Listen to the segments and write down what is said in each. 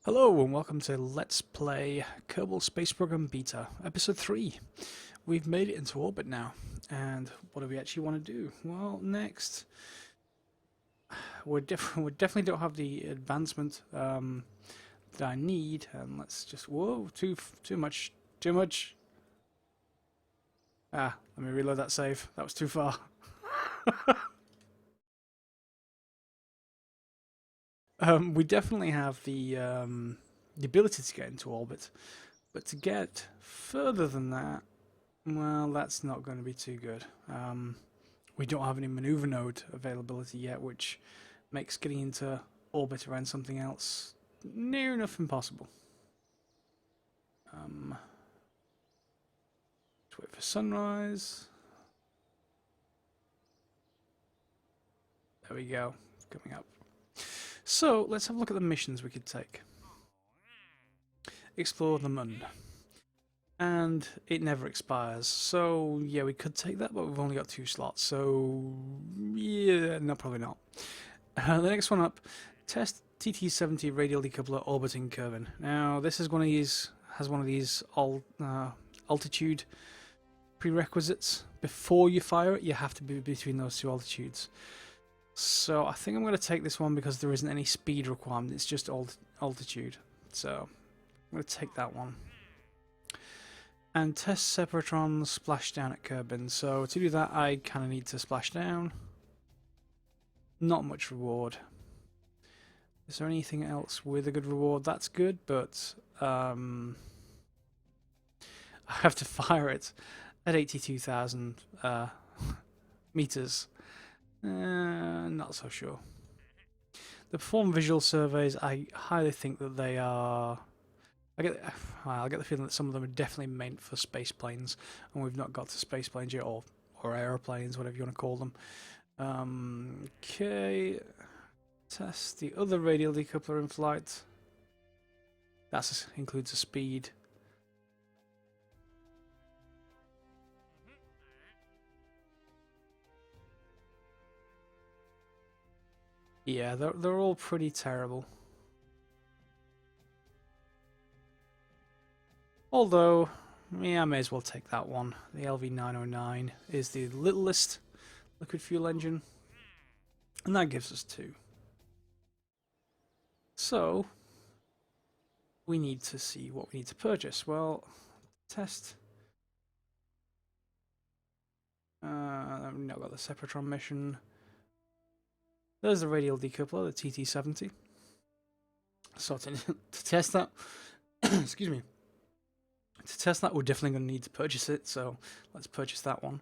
Hello and welcome to Let's Play Kerbal Space Program Beta, Episode 3. We've made it into orbit now, and what do we actually want to do? Well, next, we definitely don't have the advancement that I need, and let's just, whoa, too much. Let me reload that save, that was too far. We definitely have the ability to get into orbit, but to get further than that, well, that's not going to be too good. We don't have any maneuver node availability yet, which makes getting into orbit around something else near enough impossible. Let's wait for sunrise. There we go, coming up. So, let's have a look at the missions we could take. Explore the moon. And it never expires, so yeah, we could take that, but we've only got 2 slots, so yeah, no, probably not. The next one up, test TT-70 radial decoupler orbiting Kerbal. Now, this is one of these, altitude prerequisites. Before you fire it, you have to be between those 2 altitudes. So I think I'm going to take this one because there isn't any speed requirement, it's just altitude. So I'm going to take that one. And test Separatron splashdown at Kerbal. So to do that, I kind of need to splash down. Not much reward. Is there anything else with a good reward? That's good, but I have to fire it at 82,000 meters. Not so sure. The perform visual surveys, I highly think that they are... I get the feeling that some of them are definitely meant for space planes, and we've not got to space planes yet, or aeroplanes, whatever you want to call them. Okay, test the other radial decoupler in flight. That includes a speed. Yeah, they're all pretty terrible. Although, yeah, I may as well take that one. The LV909 is the littlest liquid fuel engine, and that gives us 2. So, we need to see what we need to purchase. Well, test. I've now got the Separatron mission. There's the radial decoupler, the TT-70. So to test that, excuse me. To test that, we're definitely going to need to purchase it, so let's purchase that one.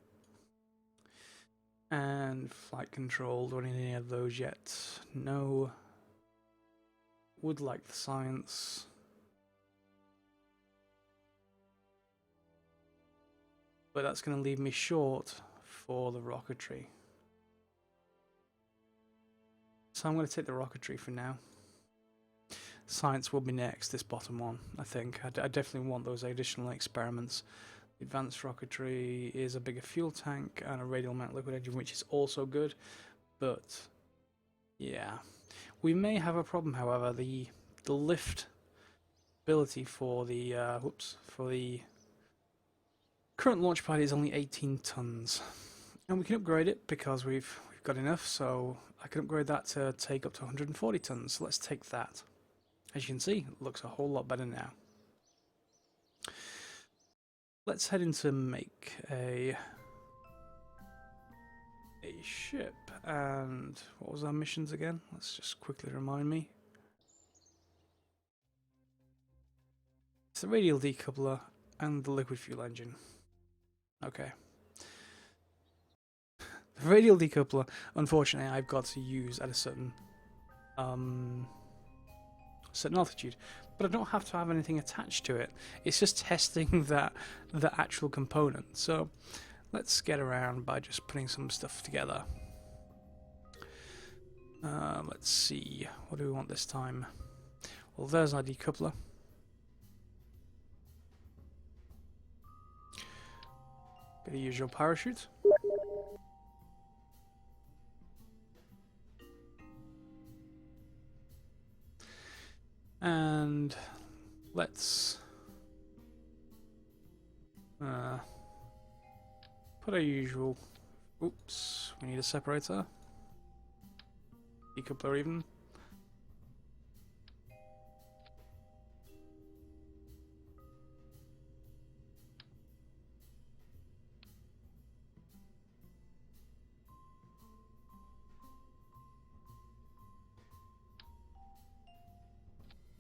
And flight control, don't need any of those yet. No. Would like the science. But that's going to leave me short for the rocketry. So I'm going to take the rocketry for now. Science will be next, this bottom one, I think. I definitely want those additional experiments. Advanced rocketry is a bigger fuel tank and a radial mount liquid engine, which is also good. But, yeah. We may have a problem, however. The lift ability for the, for the current launch pad is only 18 tons. And we can upgrade it because we've got enough, so I can upgrade that to take up to 140 tons. So let's take that. As you can see, it looks a whole lot better now. Let's head into make a ship. And what was our missions again? Let's just quickly remind me. It's the radial decoupler and the liquid fuel engine. Okay. The radial decoupler, unfortunately, I've got to use at a certain altitude, but I don't have to have anything attached to it. It's just testing the actual component. So let's get around by just putting some stuff together. Let's see, what do we want this time? Well, there's our decoupler. Get a usual parachute. And let's put our usual. Oops, we need a separator. Decoupler even.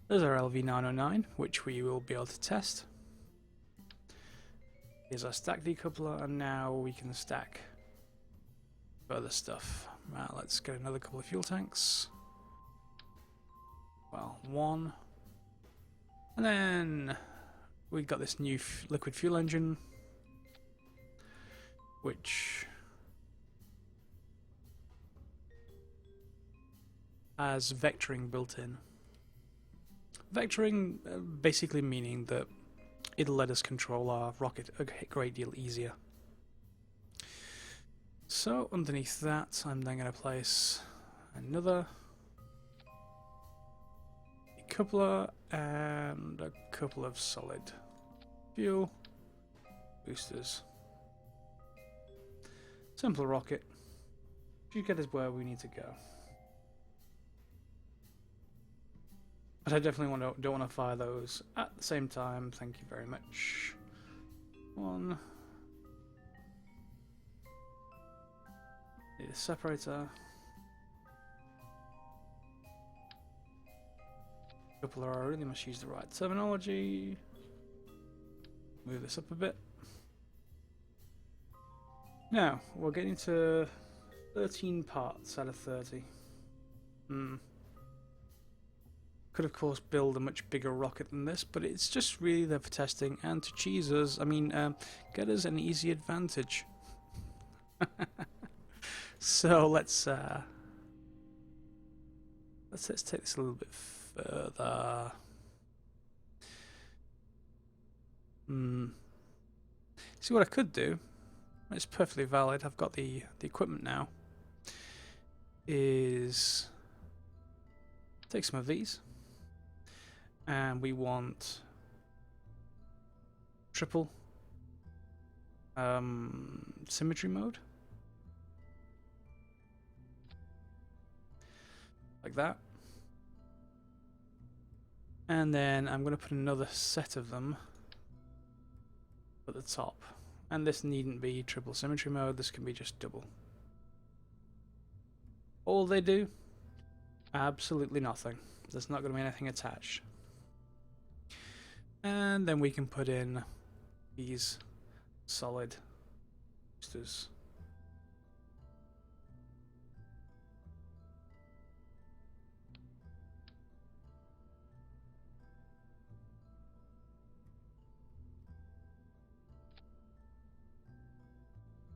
There's our LV909, which we will be able to test. Here's our stack decoupler, and now we can stack further stuff. Right, let's get another couple of fuel tanks. Well, one. And then we got this new liquid fuel engine, which has vectoring built in. Vectoring basically meaning that it'll let us control our rocket a great deal easier. So underneath that, I'm then going to place another decoupler and a couple of solid fuel boosters. Simple rocket. Should get us where we need to go. But I definitely don't want to fire those at the same time. Thank you very much. One. Need a separator. Coupler, I really must use the right terminology. Move this up a bit. Now, we're getting to 13 parts out of 30. Could of course build a much bigger rocket than this, but it's just really there for testing and to cheese us. I mean, get us an easy advantage. So let's take this a little bit further. See what I could do. It's perfectly valid. I've got the equipment now. Is take some of these. And we want triple symmetry mode, like that, and then I'm going to put another set of them at the top, and this needn't be triple symmetry mode, this can be just double. All they do, absolutely nothing. There's not going to be anything attached. And then we can put in these solid boosters.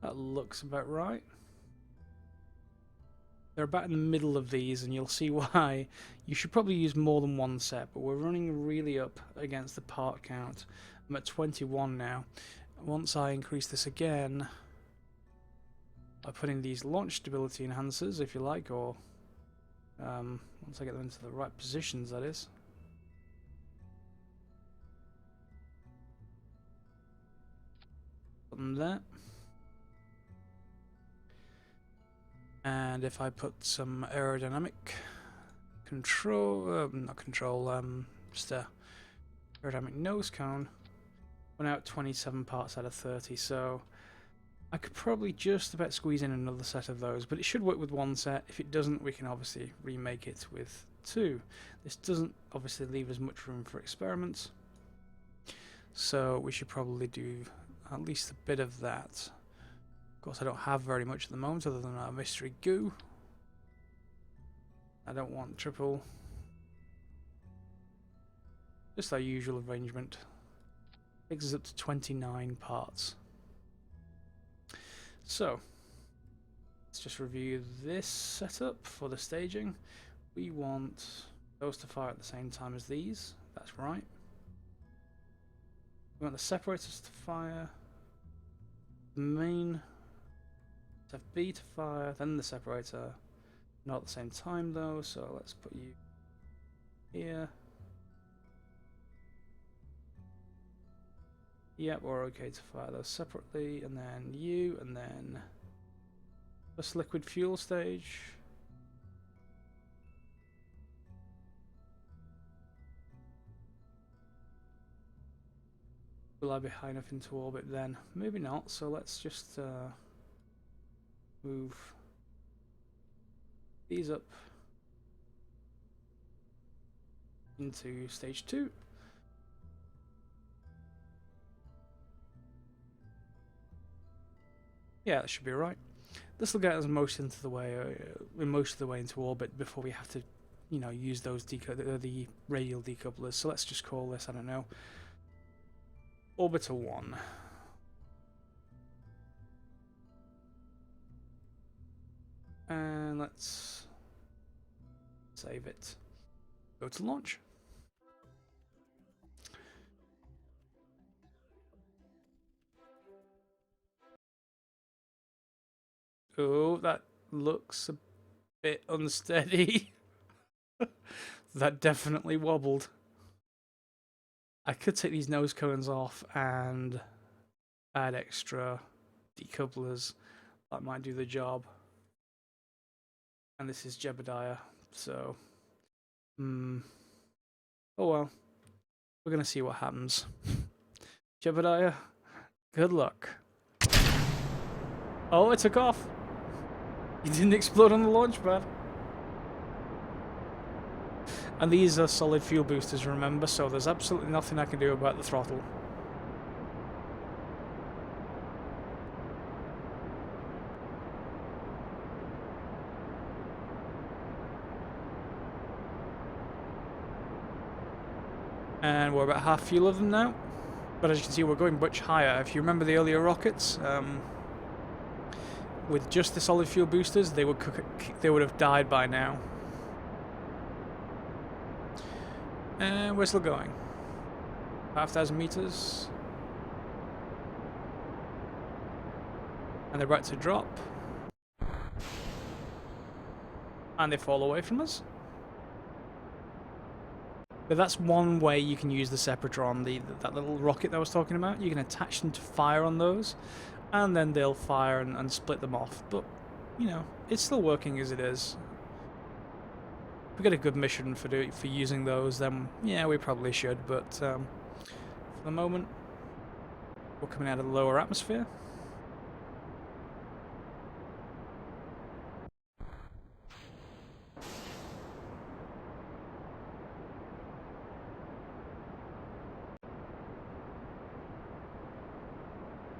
That looks about right. They're about in the middle of these, and you'll see why. You should probably use more than one set, but we're running really up against the part count. I'm at 21 now. Once I increase this again by putting these launch stability enhancers, if you like, or once I get them into the right positions, that is. Put them there. And if I put some aerodynamic control, just a aerodynamic nose cone, we're now at 27 parts out of 30, so I could probably just about squeeze in another set of those, but it should work with one set. If it doesn't, we can obviously remake it with two. This doesn't obviously leave us much room for experiments, so we should probably do at least a bit of that. Of course, I don't have very much at the moment other than our mystery goo. I don't want triple. Just our usual arrangement. Takes us up to 29 parts. So, let's just review this setup for the staging. We want those to fire at the same time as these. That's right. We want the separators to fire. The main FB to fire, then the separator. Not at the same time though, so let's put you here. Yep, we're okay to fire those separately, and then you, and then this liquid fuel stage. Will I be high enough into orbit then? Maybe not, so let's just move these up into stage 2. Yeah, that should be right. This will get us most of the way into orbit before we have to, use those the radial decouplers. So let's just call this, I don't know, Orbital 1. And let's save it. Go to launch. Oh, that looks a bit unsteady. That definitely wobbled. I could take these nose cones off and add extra decouplers. That might do the job. And this is Jebediah, so oh well. We're gonna see what happens. Jebediah, good luck. Oh, it took off. He didn't explode on the launch pad. And these are solid fuel boosters, remember, so there's absolutely nothing I can do about the throttle. And we're about half fuel of them now. But as you can see, we're going much higher. If you remember the earlier rockets, with just the solid fuel boosters, they would have died by now. And we're still going. 5,000 meters. And they're about to drop. And they fall away from us. But that's one way you can use the Separatron, that little rocket that I was talking about. You can attach them to fire on those, and then they'll fire and split them off. But, it's still working as it is. If we get a good mission for using those, then yeah, we probably should. But for the moment, we're coming out of the lower atmosphere.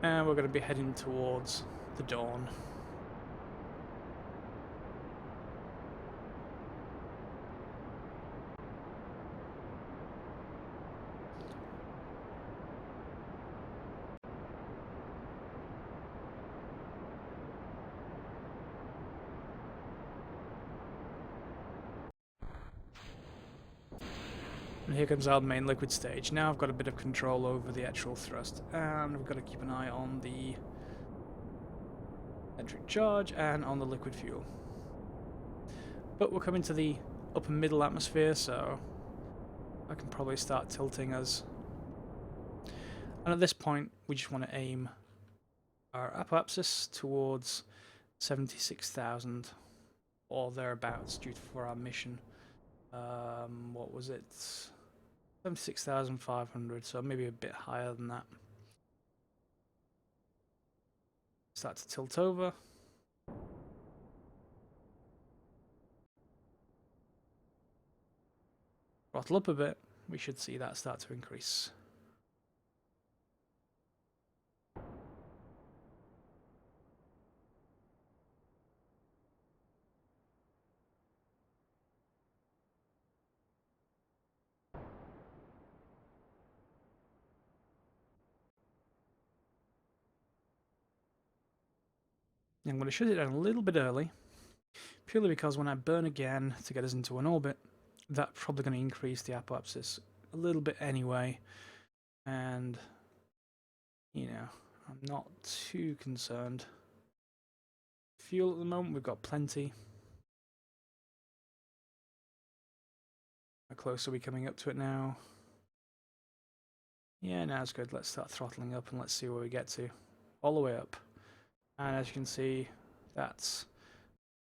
And we're going to be heading towards the dawn. And here comes our main liquid stage. Now I've got a bit of control over the actual thrust, and we've got to keep an eye on the electric charge and on the liquid fuel. But we're coming to the upper middle atmosphere, so I can probably start tilting us. And at this point, we just want to aim our apoapsis towards 76,000 or thereabouts due for our mission. What was it? 76,500, so maybe a bit higher than that. Start to tilt over. Throttle up a bit. We should see that start to increase. I'm going to shut it down a little bit early, purely because when I burn again to get us into an orbit, that's probably going to increase the apoapsis a little bit anyway, and, I'm not too concerned. Fuel at the moment, we've got plenty. How close are we coming up to it now? Yeah, now it's good. Let's start throttling up and let's see where we get to. All the way up. And as you can see, that's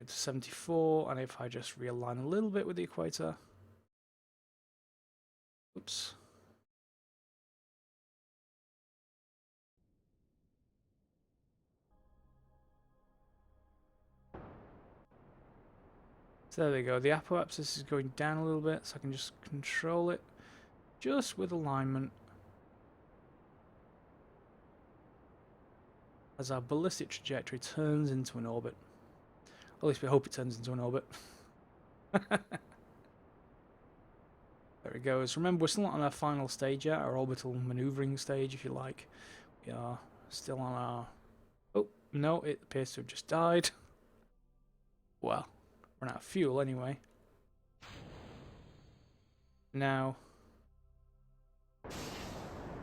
74, and if I just realign a little bit with the equator, oops. So there we go, the apoapsis is going down a little bit, so I can just control it just with alignment as our ballistic trajectory turns into an orbit. At least we hope it turns into an orbit. There it goes. Remember, we're still not on our final stage yet, our orbital maneuvering stage, if you like. We are still on our... Oh, no, it appears to have just died. Well, run out of fuel anyway. Now,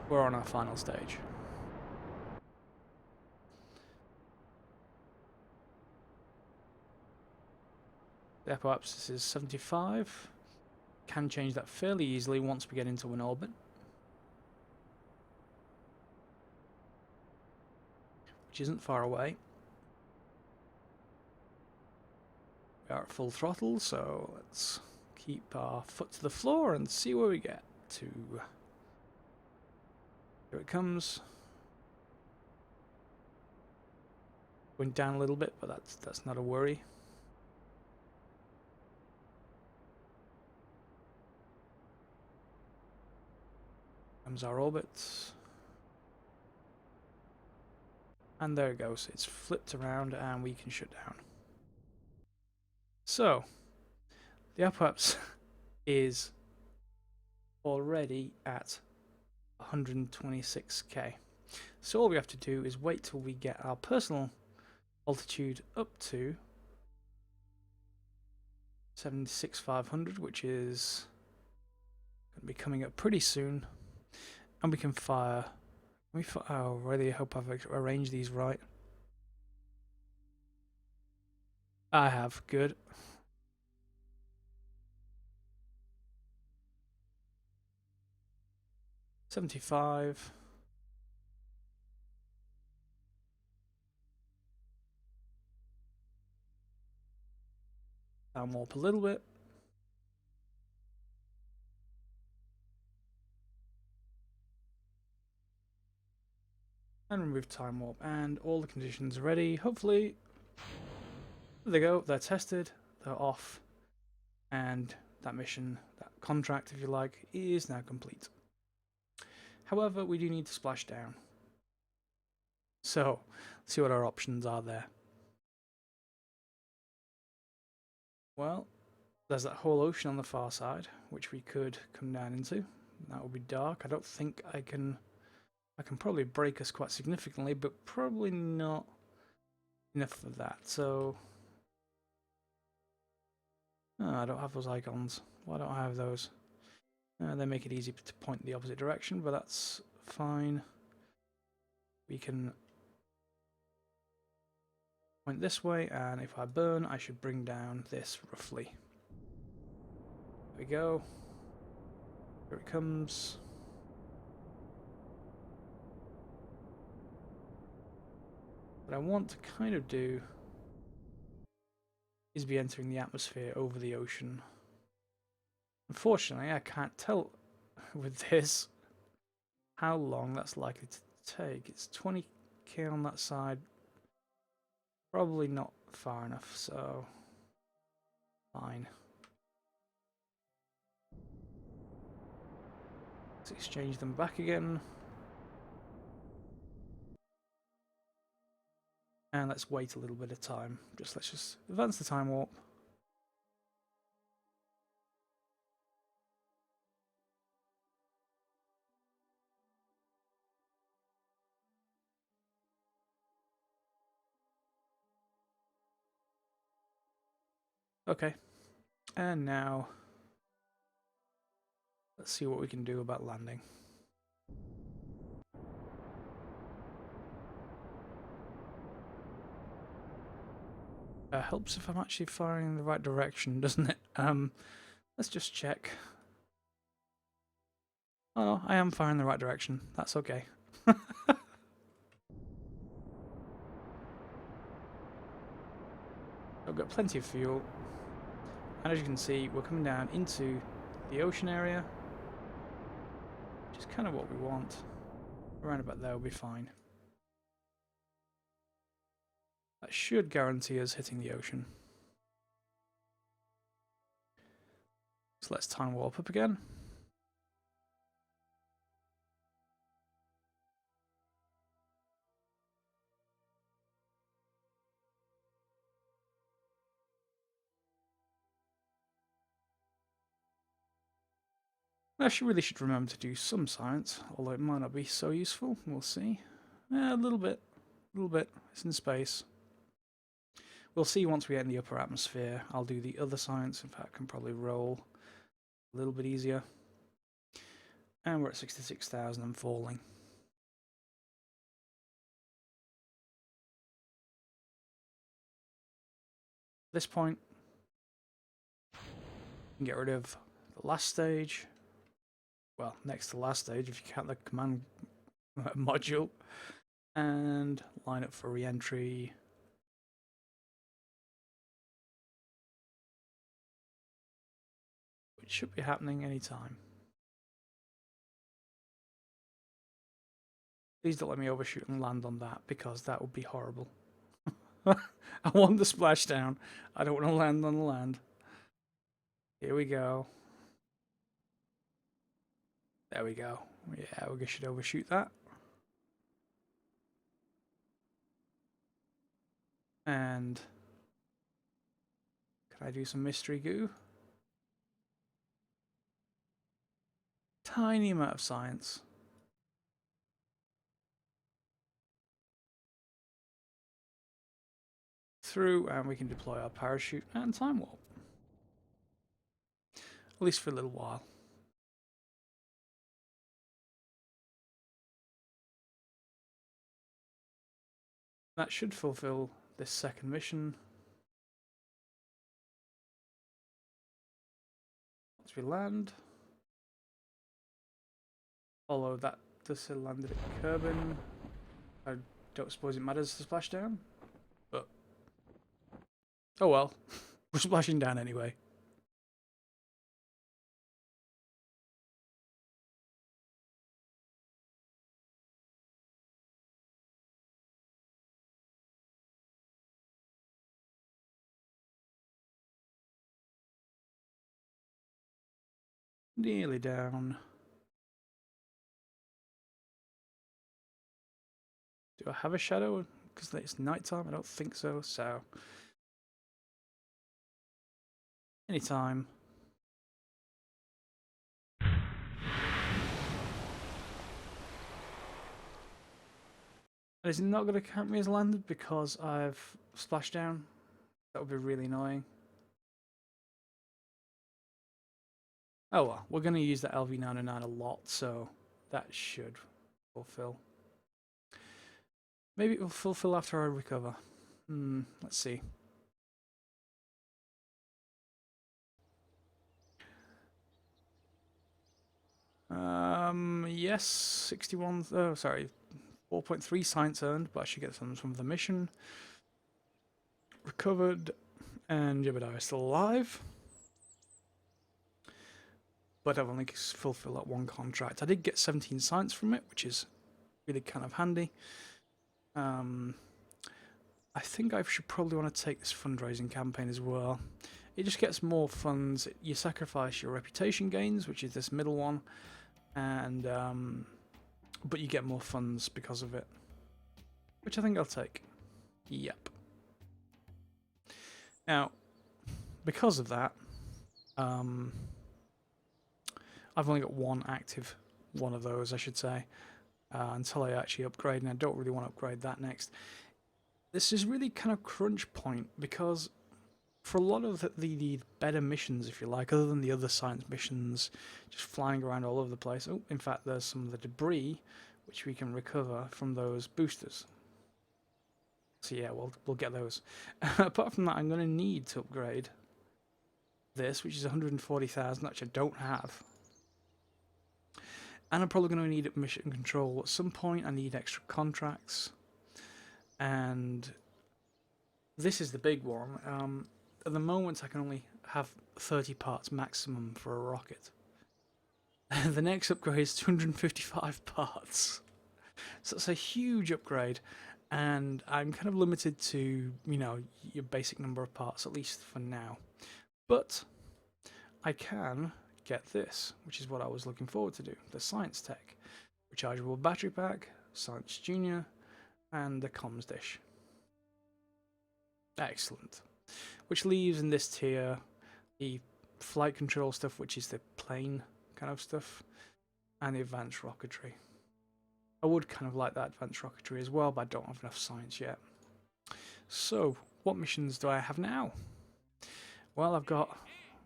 we're on our final stage. The apoapsis is 75. Can change that fairly easily once we get into an orbit. Which isn't far away. We are at full throttle, so let's keep our foot to the floor and see where we get to. Here it comes. Going down a little bit, but that's not a worry. Comes our orbit. And there it goes. It's flipped around and we can shut down. So, the apoapsis is already at 126k. So all we have to do is wait till we get our personal altitude up to 76,500, which is going to be coming up pretty soon, and we can fire. Oh, really hope I've arranged these right. I have. Good. $75. Down warp a little bit. And remove time warp, and all the conditions are ready. Hopefully, there they go. They're tested. They're off, and that mission, that contract, if you like, is now complete. However, we do need to splash down. So, let's see what our options are there. Well, there's that whole ocean on the far side, which we could come down into. That would be dark. I don't think I can probably break us quite significantly, but probably not enough of that. So, I don't have those icons. Why don't I have those? They make it easy to point the opposite direction, but that's fine. We can point this way, and if I burn, I should bring down this roughly. There we go. Here it comes. What I want to kind of do is be entering the atmosphere over the ocean. Unfortunately, I can't tell with this how long that's likely to take. It's 20k on that side. Probably not far enough, so fine. Let's exchange them back again. And let's wait a little bit of time. Let's just advance the time warp. Okay. And now let's see what we can do about landing. Helps if I'm actually firing in the right direction, doesn't it? Let's just check. Oh no, I am firing in the right direction. That's okay. I've got plenty of fuel. And as you can see, we're coming down into the ocean area, which is kind of what we want. Around about there will be fine. That should guarantee us hitting the ocean. So let's time warp up again. I really should remember to do some science, although it might not be so useful. We'll see. A little bit. It's in space. We'll see once we get in the upper atmosphere. I'll do the other science. In fact, I can probably roll a little bit easier. And we're at 66,000 and falling. At this point, we can get rid of the last stage. Well, next to the last stage, if you count the command module. And line up for re-entry. Which should be happening anytime. Please don't let me overshoot and land on that, because that would be horrible. I want the splashdown. I don't want to land on the land. Here we go. There we go. Yeah, we should overshoot that. And can I do some mystery goo? Tiny amount of science. Through, and we can deploy our parachute and time warp. At least for a little while. That should fulfill this second mission. Once we land. Although that does say landed at Kerbal. I don't suppose it matters to splash down. But oh well. We're splashing down anyway. Nearly down. Do I have a shadow? Because it's nighttime? I don't think so. So, anytime. And it's not going to count me as landed because I've splashed down. That would be really annoying. Oh well, we're going to use that LV909 a lot, so that should fulfill. Maybe it will fulfill after I recover. Let's see. Yes, 61. Oh, sorry, 4.3 science earned, but I should get some from the mission. Recovered, and Jebediah is still alive. But I've only fulfilled that one contract. I did get 17 science from it, which is really kind of handy. I think I should probably want to take this fundraising campaign as well. It just gets more funds. You sacrifice your reputation gains, which is this middle one, and but you get more funds because of it, which I think I'll take. Yep. Now, because of that, I've only got one active one of those, I should say, until I actually upgrade, and I don't really want to upgrade that next. This is really kind of crunch point, because for a lot of the better missions, if you like, other than the other science missions, just flying around all over the place. Oh, in fact, there's some of the debris which we can recover from those boosters. So yeah, we'll get those. Apart from that, I'm going to need to upgrade this, which is 140,000, which I don't have. And I'm probably going to need mission control at some point. I need extra contracts. And this is the big one. At the moment, I can only have 30 parts maximum for a rocket. The next upgrade is 255 parts. So it's a huge upgrade. And I'm kind of limited to, you know, your basic number of parts, at least for now. But I can get this, which is what I was looking forward to do. The Science Tech. Rechargeable battery pack, Science Junior, and the comms dish. Excellent. Which leaves in this tier the flight control stuff, which is the plane kind of stuff, and the advanced rocketry. I would kind of like that advanced rocketry as well, but I don't have enough science yet. So, what missions do I have now? Well, I've got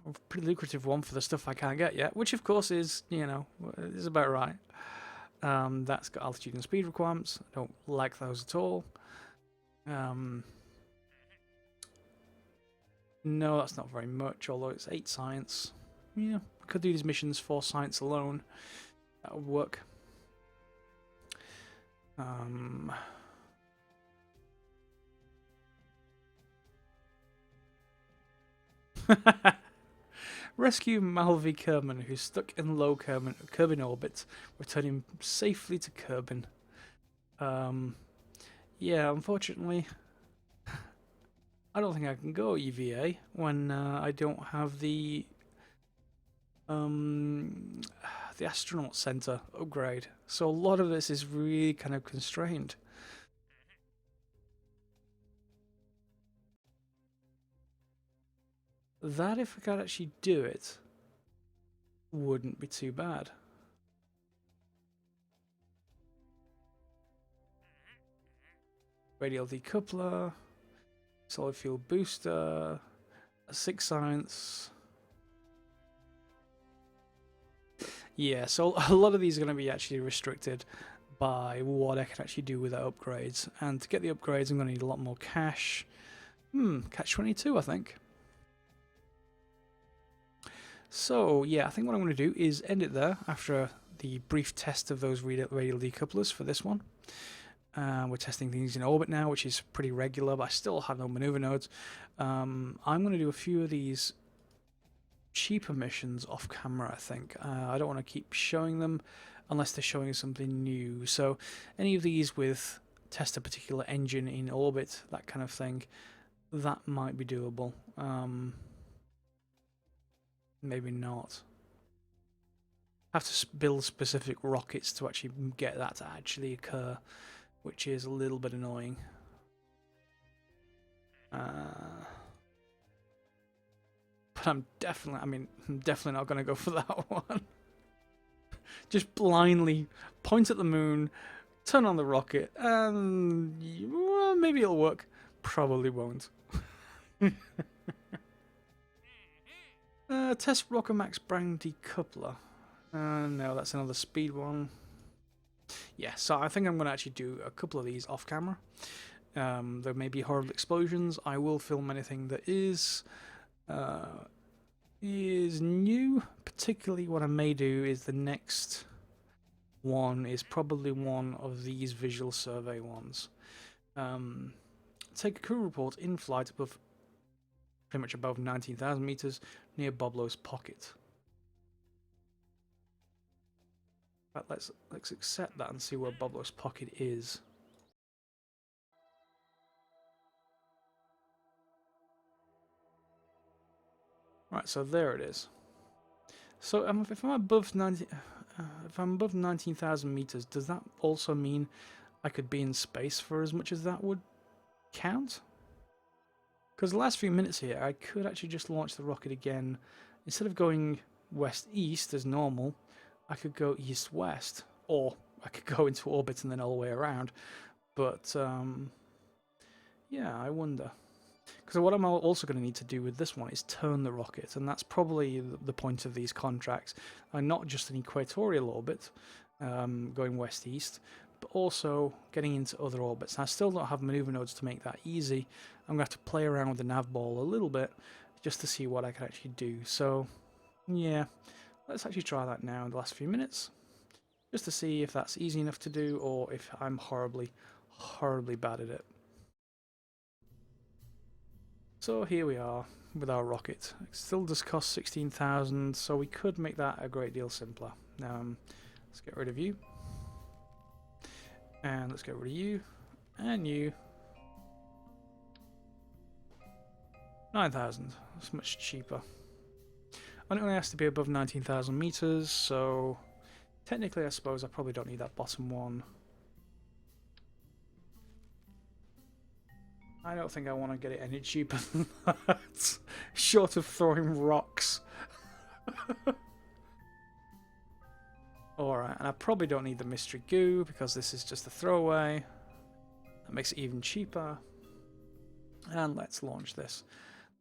a pretty lucrative one for the stuff I can't get yet, which of course is, you know, is about right. That's got altitude and speed requirements. I don't like those at all. No, that's not very much, although it's 8 science. Yeah, I could do these missions for science alone. That would work. Rescue Malvi Kerbal, who's stuck in low Kerbin orbit. Return him safely to Kerbin. Yeah, unfortunately, I don't think I can go EVA when I don't have the astronaut center upgrade. So a lot of this is really kind of constrained. That, if I could actually do it, wouldn't be too bad. Radial decoupler, solid fuel booster, 6 science. Yeah, so a lot of these are going to be actually restricted by what I can actually do with the upgrades. And to get the upgrades, I'm going to need a lot more cash. Catch 22, I think. So, yeah, I think what I'm going to do is end it there after the brief test of those radial decouplers for this one. We're testing things in orbit now, which is pretty regular, but I still have no maneuver nodes. I'm going to do a few of these cheaper missions off camera, I think. I don't want to keep showing them unless they're showing us something new. So any of these with test a particular engine in orbit, that kind of thing, that might be doable. Maybe not. Have to build specific rockets to actually get that to actually occur, which is a little bit annoying. But I'm definitely not going to go for that one. Just blindly point at the moon, turn on the rocket, and well, maybe it'll work. Probably won't. Test Rockomax Brown decoupler. No, that's another speed one. Yeah, so I think I'm going to actually do a couple of these off camera. There may be horrible explosions. I will film anything that is new. Particularly what I may do is the next one is probably one of these visual survey ones. Take a crew report in flight above, pretty much above 19,000 meters near Boblo's pocket. But let's accept that and see where Boblo's pocket is. Right, so there it is. So if I'm above 19,000 meters, does that also mean I could be in space for as much as that would count? Because the last few minutes here, I could actually just launch the rocket again. Instead of going west-east as normal, I could go east-west, or I could go into orbit and then all the way around. But, yeah, I wonder. Because what I'm also going to need to do with this one is turn the rocket, and that's probably the point of these contracts. Not just an equatorial orbit, going west-east, but also getting into other orbits. And I still don't have maneuver nodes to make that easy. I'm going to have to play around with the nav ball a little bit just to see what I can actually do. So, yeah, let's actually try that now in the last few minutes. just to see if that's easy enough to do or if I'm horribly, horribly bad at it. So here we are with our rocket. It still does cost 16,000, so we could make that a great deal simpler. Let's get rid of you. And let's get rid of you. And you. 9,000. That's much cheaper. And it only has to be above 19,000 meters, so technically I suppose I probably don't need that bottom one. I don't think I want to get it any cheaper than that, short of throwing rocks. Alright, and I probably don't need the mystery goo because this is just a throwaway. That makes it even cheaper. And let's launch this.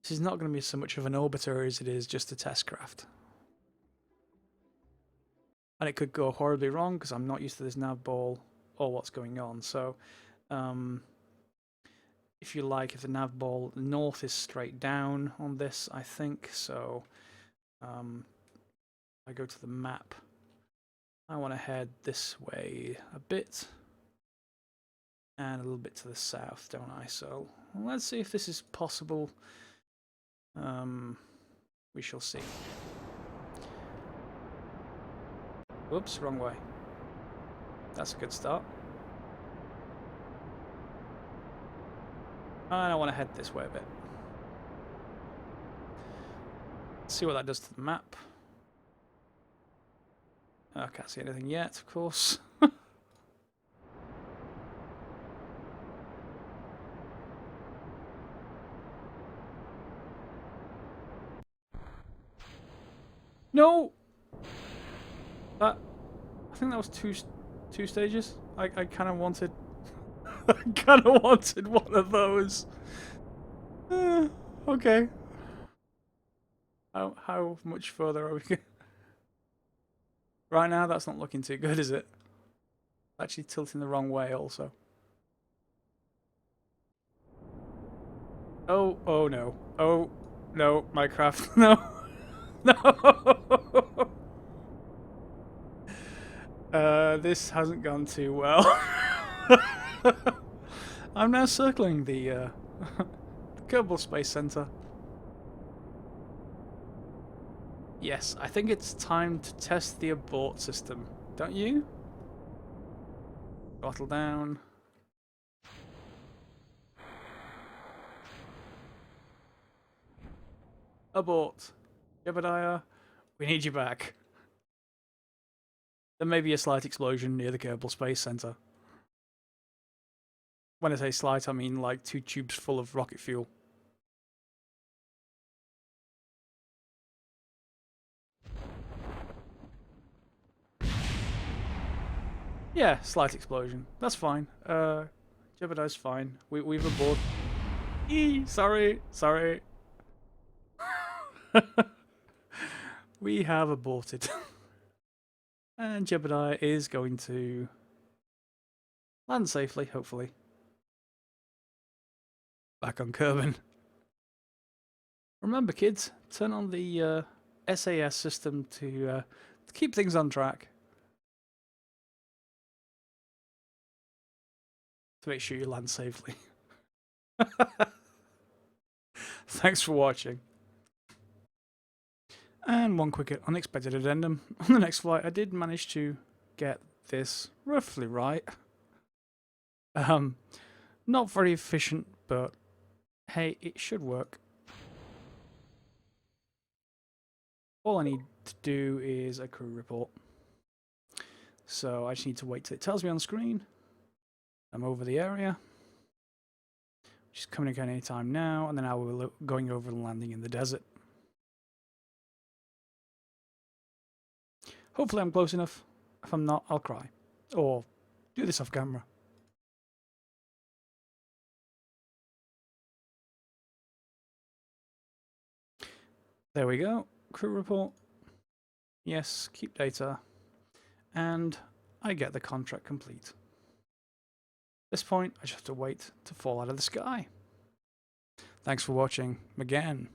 This is not going to be so much of an orbiter as it is just a test craft. And it could go horribly wrong because I'm not used to this nav ball or what's going on. So, if you like, if the nav ball north is straight down on this, I think. So, I go to the map. I want to head this way a bit. And a little bit to the south, don't I? So, let's see if this is possible. We shall see. Whoops, wrong way. That's a good start. And I want to head this way a bit. See what that does to the map. I can't see anything yet, of course. No! I think that was two stages. I kind of wanted... I kind of wanted one of those. Okay. How much further are we going? Right now, that's not looking too good, is it? Actually tilting the wrong way also. Oh no. Oh, no, Minecraft, no. No! This hasn't gone too well. I'm now circling the Kerbal Space Center. Yes, I think it's time to test the abort system, don't you? Throttle down. Abort. Jebediah, we need you back. There may be a slight explosion near the Kerbal Space Center. When I say slight, I mean like 2 tubes full of rocket fuel. Yeah, slight explosion. That's fine. Jebediah's fine. We've aborted. Sorry. We have aborted. And Jebediah is going to land safely, hopefully. Back on Kerbin. Remember, kids, turn on the SAS system to keep things on track. To make sure you land safely. Thanks for watching. And one quick unexpected addendum. On the next flight, I did manage to get this roughly right. Not very efficient, but hey, it should work. All I need to do is a crew report. So I just need to wait till it tells me on screen. I'm over the area. Just coming again anytime now, and then I will be going over and landing in the desert. Hopefully I'm close enough. If I'm not, I'll cry. Or do this off camera. There we go. Crew report. Yes, keep data. And I get the contract complete. At this point, I just have to wait to fall out of the sky. Thanks for watching again.